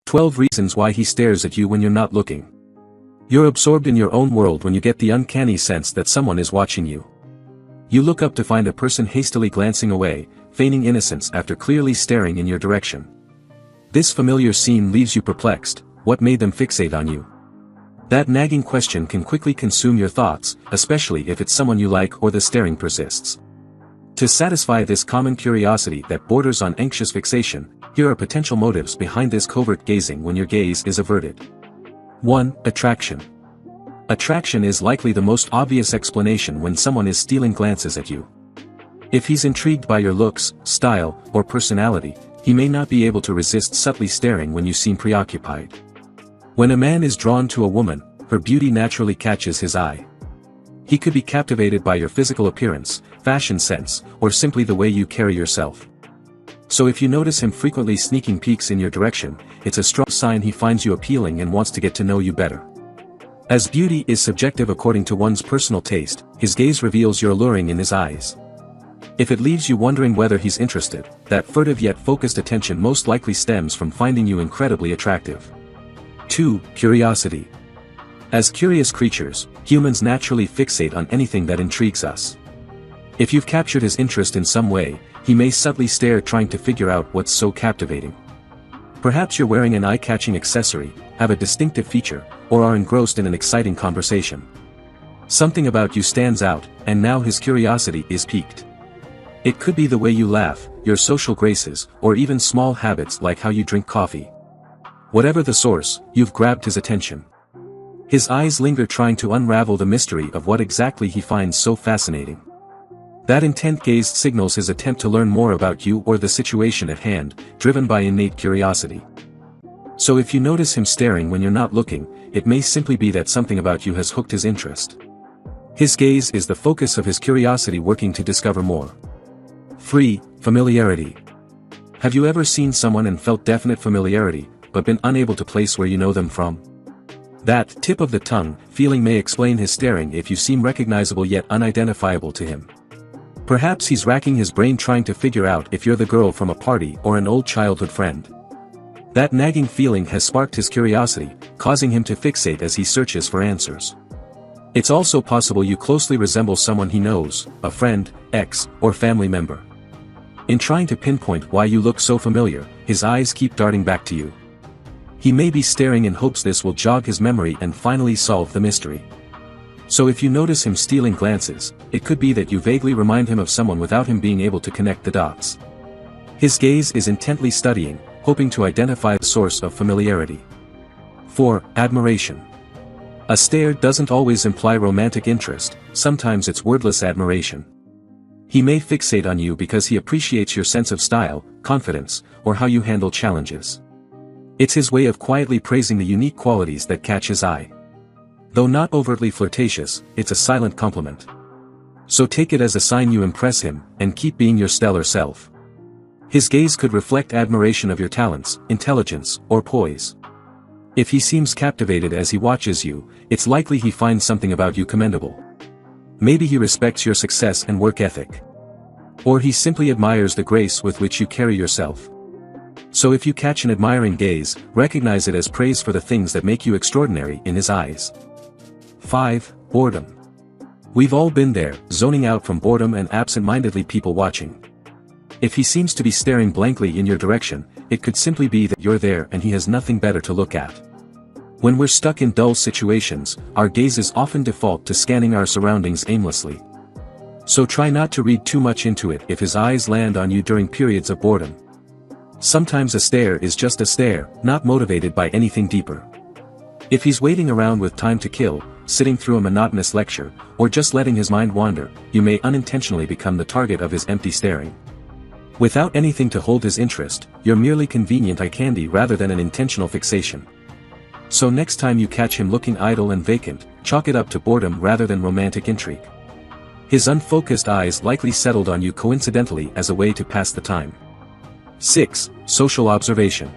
12 reasons why he stares at you when you're not looking. You're absorbed in your own world when you get the uncanny sense that someone is watching you. You look up to find a person hastily glancing away, feigning innocence after clearly staring in your direction. This familiar scene leaves you perplexed. What made them fixate on you? That nagging question can quickly consume your thoughts, especially if it's someone you like or the staring persists. To satisfy this common curiosity that borders on anxious fixation, here are potential motives behind this covert gazing when your gaze is averted. 1. Attraction. Attraction is likely the most obvious explanation when someone is stealing glances at you. If he's intrigued by your looks, style, or personality, he may not be able to resist subtly staring when you seem preoccupied. When a man is drawn to a woman, her beauty naturally catches his eye. He could be captivated by your physical appearance, fashion sense, or simply the way you carry yourself. So if you notice him frequently sneaking peeks in your direction, it's a strong sign he finds you appealing and wants to get to know you better. As beauty is subjective according to one's personal taste, his gaze reveals your alluring in his eyes. If it leaves you wondering whether he's interested, that furtive yet focused attention most likely stems from finding you incredibly attractive. 2. Curiosity. As curious creatures, humans naturally fixate on anything that intrigues us. If you've captured his interest in some way, he may subtly stare trying to figure out what's so captivating. Perhaps you're wearing an eye-catching accessory, have a distinctive feature, or are engrossed in an exciting conversation. Something about you stands out, and now his curiosity is piqued. It could be the way you laugh, your social graces, or even small habits like how you drink coffee. Whatever the source, you've grabbed his attention. His eyes linger trying to unravel the mystery of what exactly he finds so fascinating. That intent gaze signals his attempt to learn more about you or the situation at hand, driven by innate curiosity. So if you notice him staring when you're not looking, it may simply be that something about you has hooked his interest. His gaze is the focus of his curiosity working to discover more. 3. Familiarity. Have you ever seen someone and felt definite familiarity, but been unable to place where you know them from? That tip of the tongue feeling may explain his staring if you seem recognizable yet unidentifiable to him. Perhaps he's racking his brain trying to figure out if you're the girl from a party or an old childhood friend. That nagging feeling has sparked his curiosity, causing him to fixate as he searches for answers. It's also possible you closely resemble someone he knows, a friend, ex, or family member. In trying to pinpoint why you look so familiar, his eyes keep darting back to you. He may be staring in hopes this will jog his memory and finally solve the mystery. So if you notice him stealing glances, it could be that you vaguely remind him of someone without him being able to connect the dots. His gaze is intently studying, hoping to identify the source of familiarity. 4. Admiration. A stare doesn't always imply romantic interest, sometimes it's wordless admiration. He may fixate on you because he appreciates your sense of style, confidence, or how you handle challenges. It's his way of quietly praising the unique qualities that catch his eye. Though not overtly flirtatious, it's a silent compliment. So take it as a sign you impress him, and keep being your stellar self. His gaze could reflect admiration of your talents, intelligence, or poise. If he seems captivated as he watches you, it's likely he finds something about you commendable. Maybe he respects your success and work ethic. Or he simply admires the grace with which you carry yourself. So if you catch an admiring gaze, recognize it as praise for the things that make you extraordinary in his eyes. 5. Boredom. We've all been there, zoning out from boredom and absent-mindedly people watching. If he seems to be staring blankly in your direction, it could simply be that you're there and he has nothing better to look at. When we're stuck in dull situations, our gazes often default to scanning our surroundings aimlessly. So try not to read too much into it if his eyes land on you during periods of boredom. Sometimes a stare is just a stare, not motivated by anything deeper. If he's waiting around with time to kill, sitting through a monotonous lecture, or just letting his mind wander, you may unintentionally become the target of his empty staring. Without anything to hold his interest, you're merely convenient eye candy rather than an intentional fixation. So next time you catch him looking idle and vacant, chalk it up to boredom rather than romantic intrigue. His unfocused eyes likely settled on you coincidentally as a way to pass the time. 6. Social observation.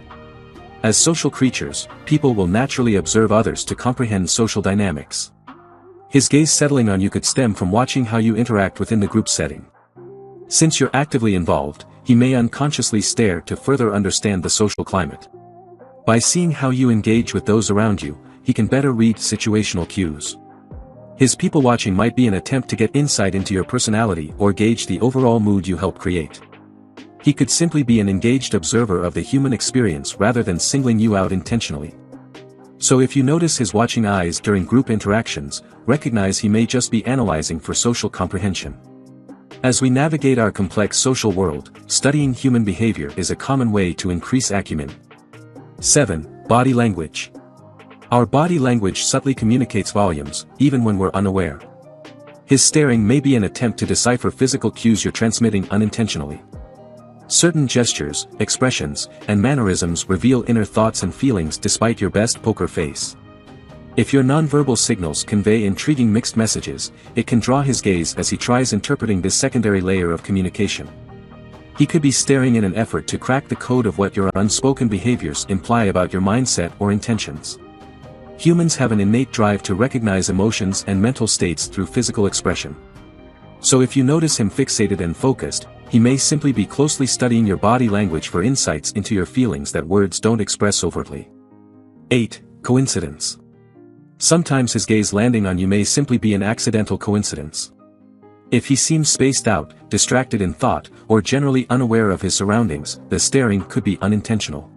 As social creatures, people will naturally observe others to comprehend social dynamics. His gaze settling on you could stem from watching how you interact within the group setting. Since you're actively involved, he may unconsciously stare to further understand the social climate. By seeing how you engage with those around you, he can better read situational cues. His people watching might be an attempt to get insight into your personality or gauge the overall mood you help create. He could simply be an engaged observer of the human experience rather than singling you out intentionally. So if you notice his watching eyes during group interactions, recognize he may just be analyzing for social comprehension. As we navigate our complex social world, studying human behavior is a common way to increase acumen. 7. Body language. Our body language subtly communicates volumes, even when we're unaware. His staring may be an attempt to decipher physical cues you're transmitting unintentionally. Certain gestures, expressions, and mannerisms reveal inner thoughts and feelings despite your best poker face. If your nonverbal signals convey intriguing mixed messages, it can draw his gaze as he tries interpreting this secondary layer of communication. He could be staring in an effort to crack the code of what your unspoken behaviors imply about your mindset or intentions. Humans have an innate drive to recognize emotions and mental states through physical expression. So if you notice him fixated and focused, he may simply be closely studying your body language for insights into your feelings that words don't express overtly. 8. Coincidence. Sometimes his gaze landing on you may simply be an accidental coincidence. If he seems spaced out, distracted in thought, or generally unaware of his surroundings, the staring could be unintentional.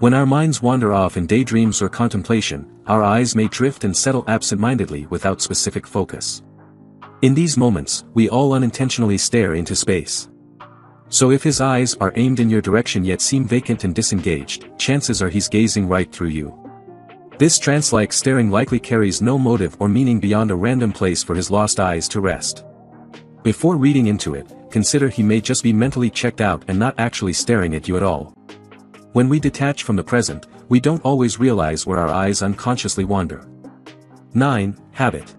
When our minds wander off in daydreams or contemplation, our eyes may drift and settle absent-mindedly without specific focus. In these moments, we all unintentionally stare into space. So if his eyes are aimed in your direction yet seem vacant and disengaged, chances are he's gazing right through you. This trance-like staring likely carries no motive or meaning beyond a random place for his lost eyes to rest. Before reading into it, consider he may just be mentally checked out and not actually staring at you at all. When we detach from the present, we don't always realize where our eyes unconsciously wander. 9. Habit.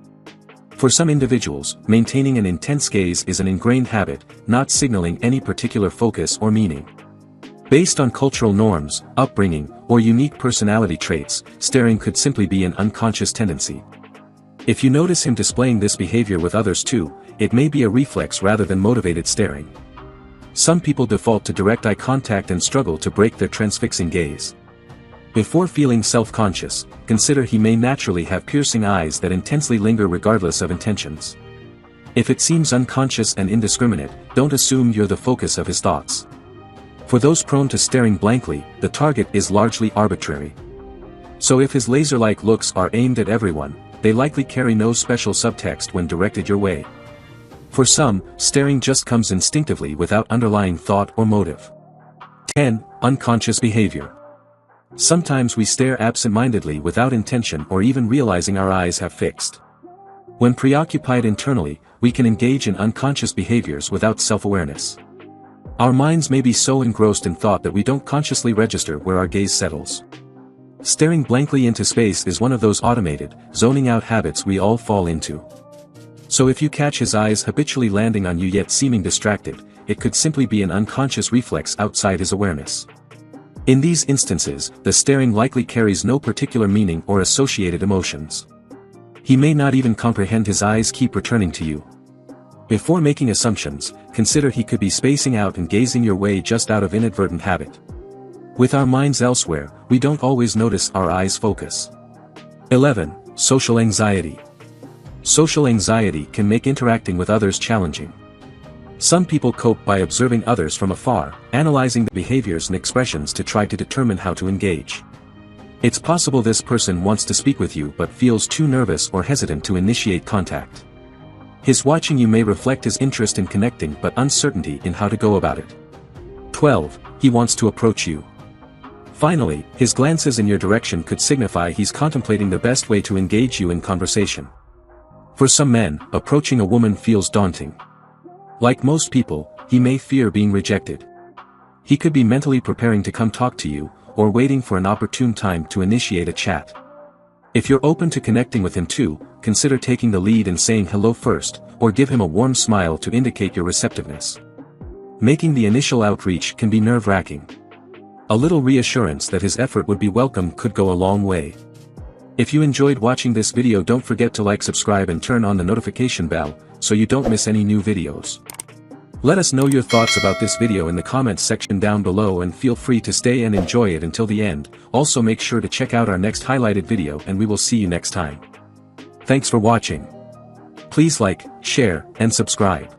For some individuals, maintaining an intense gaze is an ingrained habit, not signaling any particular focus or meaning. Based on cultural norms, upbringing, or unique personality traits, staring could simply be an unconscious tendency. If you notice him displaying this behavior with others too, it may be a reflex rather than motivated staring. Some people default to direct eye contact and struggle to break their transfixing gaze. Before feeling self-conscious, consider he may naturally have piercing eyes that intensely linger regardless of intentions. If it seems unconscious and indiscriminate, don't assume you're the focus of his thoughts. For those prone to staring blankly, the target is largely arbitrary. So if his laser-like looks are aimed at everyone, they likely carry no special subtext when directed your way. For some, staring just comes instinctively without underlying thought or motive. 10. Unconscious behavior. Sometimes we stare absent-mindedly without intention or even realizing our eyes have fixed. When preoccupied internally, we can engage in unconscious behaviors without self-awareness. Our minds may be so engrossed in thought that we don't consciously register where our gaze settles. Staring blankly into space is one of those automated, zoning out habits we all fall into. So if you catch his eyes habitually landing on you yet seeming distracted, it could simply be an unconscious reflex outside his awareness. In these instances, the staring likely carries no particular meaning or associated emotions. He may not even comprehend his eyes keep returning to you. Before making assumptions, consider he could be spacing out and gazing your way just out of inadvertent habit. With our minds elsewhere, we don't always notice our eyes focus. 11. Social anxiety. Social anxiety can make interacting with others challenging. Some people cope by observing others from afar, analyzing the behaviors and expressions to try to determine how to engage. It's possible this person wants to speak with you but feels too nervous or hesitant to initiate contact. His watching you may reflect his interest in connecting but uncertainty in how to go about it. 12. He wants to approach you. Finally, his glances in your direction could signify he's contemplating the best way to engage you in conversation. For some men, approaching a woman feels daunting. Like most people, he may fear being rejected. He could be mentally preparing to come talk to you, or waiting for an opportune time to initiate a chat. If you're open to connecting with him too, consider taking the lead and saying hello first, or give him a warm smile to indicate your receptiveness. Making the initial outreach can be nerve-wracking. A little reassurance that his effort would be welcome could go a long way. If you enjoyed watching this video, don't forget to like, subscribe and turn on the notification bell, so you don't miss any new videos. Let us know your thoughts about this video in the comments section down below and feel free to stay and enjoy it until the end. Also make sure to check out our next highlighted video and we will see you next time. Thanks for watching. Please like, share, and subscribe.